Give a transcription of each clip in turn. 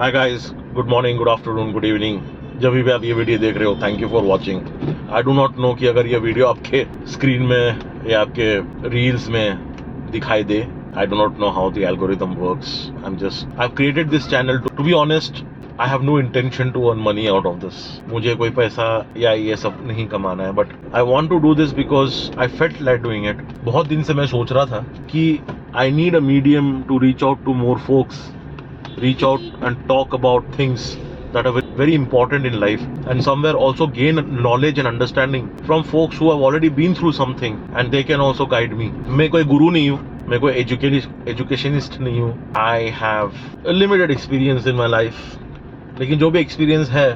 Hi guys, good morning, good afternoon, good evening. जब भी आप ये वीडियो देख रहे हो, thank you for watching. I do not no कि अगर ये वीडियो आपके स्क्रीन में या आपके रील्स में दिखाई दे। I do not know how the algorithm works. I have created this channel to be honest. I have no intention to earn money out of this. मुझे कोई पैसा या ये सब नहीं कमाना है, but I want to do this because I felt like doing it. बहुत दिन से मैं सोच रहा था कि I need a medium to reach out to more folks, reach out and talk about things that are very important in life, and somewhere also gain knowledge and understanding from folks who have already been through something and they can also guide me. मैं कोई गुरु नहीं हूँ, मैं कोई educationist नहीं हूँ। I have a limited experience in my life, लेकिन जो भी experience है,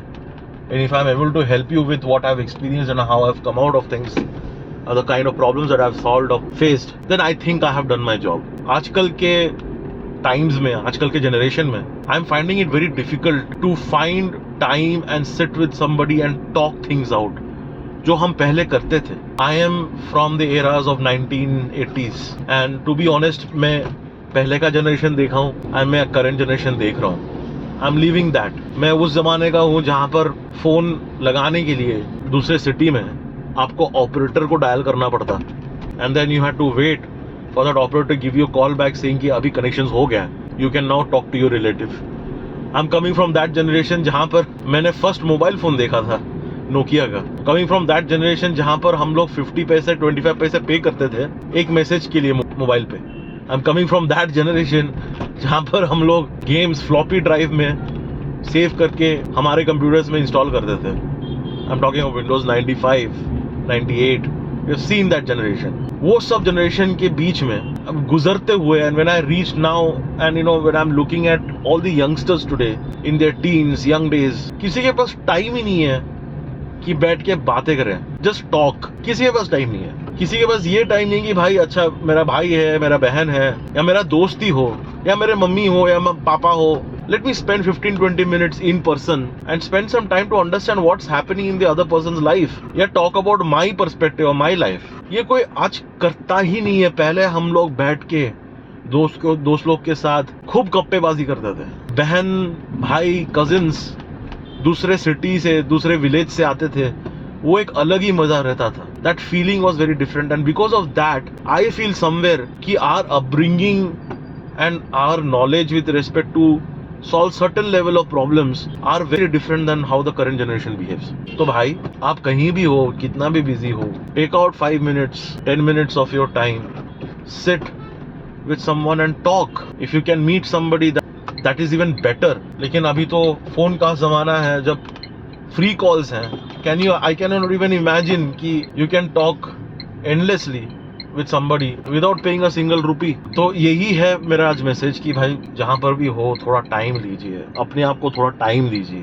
and if I'm able to help you with what I've experienced and how I've come out of things, the kind of problems that I've solved or faced, then I think I have done my job. आजकल के times में, आजकल के generation में, I am finding it very difficult to find time and sit with somebody and talk things out, जो हम पहले करते थे। I am from the eras of 1980s and to be honest, मैं पहले का जनरेशन देखा हूँ एंड मैं करंट जनरेशन देख रहा हूँ। I am living that. मैं उस जमाने का हूँ जहाँ पर फोन लगाने के लिए दूसरे सिटी में आपको ऑपरेटर को डायल करना पड़ता, and then you had to wait for that operator to give you a call back saying कि अभी connections हो गया, you can now talk to your relative. I'm coming from that generation जहाँ पर मैंने फर्स्ट मोबाइल फोन देखा था Nokia का। Coming from that generation जहाँ पर हम लोग 50 पैसे 25 पैसे पे करते थे एक मैसेज के लिए मोबाइल पे। I'm coming from that generation जहाँ पर हम लोग गेम्स फ्लॉपी ड्राइव में सेव करके हमारे कंप्यूटर्स में इंस्टॉल करते थे। I'm talking of Windows 95, 98. You've seen that generation. वो सब जनरेशन के बीच में अब गुजरते हुए, and when I reach now and you know when I'm looking at all the youngsters today in their teens, young days, किसी के पास टाइम ही नहीं है कि बैठ के बातें करें, just talk। किसी के पास टाइम नहीं है। किसी के पास ये टाइम नहीं कि भाई अच्छा मेरा भाई है, मेरा बहन है, या मेरा दोस्ती हो, या मेरे मम्मी हो, या पापा हो, let me spend 15-20 minutes in person and spend some time to understand what's happening in the other person's life, या talk about my perspective or my life। ये कोई आज करता ही नहीं है। पहले हम लोग बैठ के दोस्त लोग के साथ खूब गप्पेबाजी करते थे। बहन भाई कजिन्स दूसरे सिटी से, दूसरे विलेज से आते थे, वो एक अलग ही मजा रहता था। That feeling was very different, and because of that I feel somewhere कि our upbringing and our knowledge with respect to solve certain level of problems are very different than how the current generation behaves. तो भाई आप कहीं भी हो, कितना भी busy हो, take out 5 minutes, 10 minutes of your time, sit with someone and talk. If you can meet somebody, that is even better. लेकिन अभी तो फोन का जमाना है जब फ्री कॉल्स हैं। I cannot even imagine कि you can talk endlessly with somebody without paying a single rupee. तो यही है मेरा आज मैसेज कि भाई जहाँ पर भी हो थोड़ा टाइम लीजिए, अपने आप को थोड़ा टाइम दीजिए,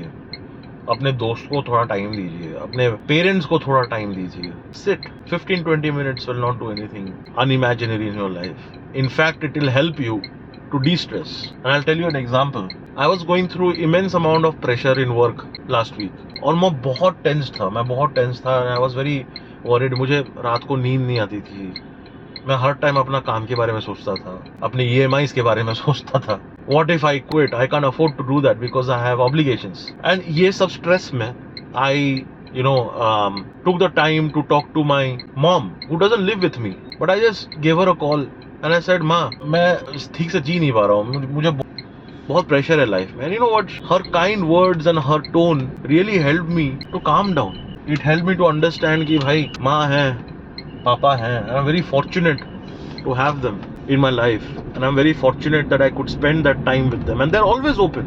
अपने दोस्त को थोड़ा टाइम दीजिए, अपने पेरेंट्स को थोड़ा टाइम दीजिए। Sit 15-20 minutes will not do anything unimaginary in your life. In fact, it will help you to de-stress. And I'll tell you an example. I was going through immense amount of pressure in work last week. और मैं बहुत tense था, and I was very worried. मुझे रात को नींद नहीं आती थी। मैं हर टाइम अपना काम के बारे में सोचता था, अपने EMIs के बारे में सोचता था। What if I quit? I can't afford to do that because I have obligations. And ये सब स्ट्रेस में I took the time to talk to my mom who doesn't live with me, but I just gave her a call and I said, माँ मैं ठीक से जी नहीं पा रहा हूँ, मुझे बहुत प्रेशर है लाइफ में। And you know what? Her kind words and her tone really helped me to calm down. It helped me to understand कि भाई माँ है, Papa hai, and I'm very fortunate to have them in my life, and I'm very fortunate that I could spend that time with them, and they're always open.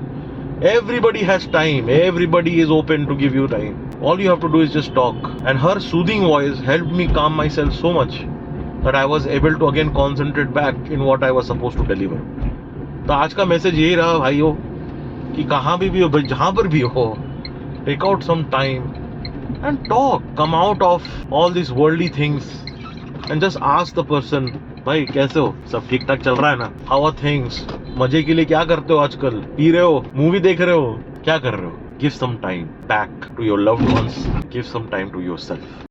Everybody has time, everybody is open to give you time. All you have to do is just talk. And her soothing voice helped me calm myself so much that I was able to again concentrate back in what I was supposed to deliver. तो आज का message यही रहा भाइयों कि कहाँ भी हो, जहाँ पर भी हो, take out some time and talk. Come out of all these worldly things and just ask the person, भाई कैसे हो, सब ठीक ठाक चल रहा है ना, how are things, मजे के लिए क्या करते हो आजकल, पी रहे हो, मूवी देख रहे हो, क्या कर रहे हो। Give some time back to your loved ones, give some time to yourself.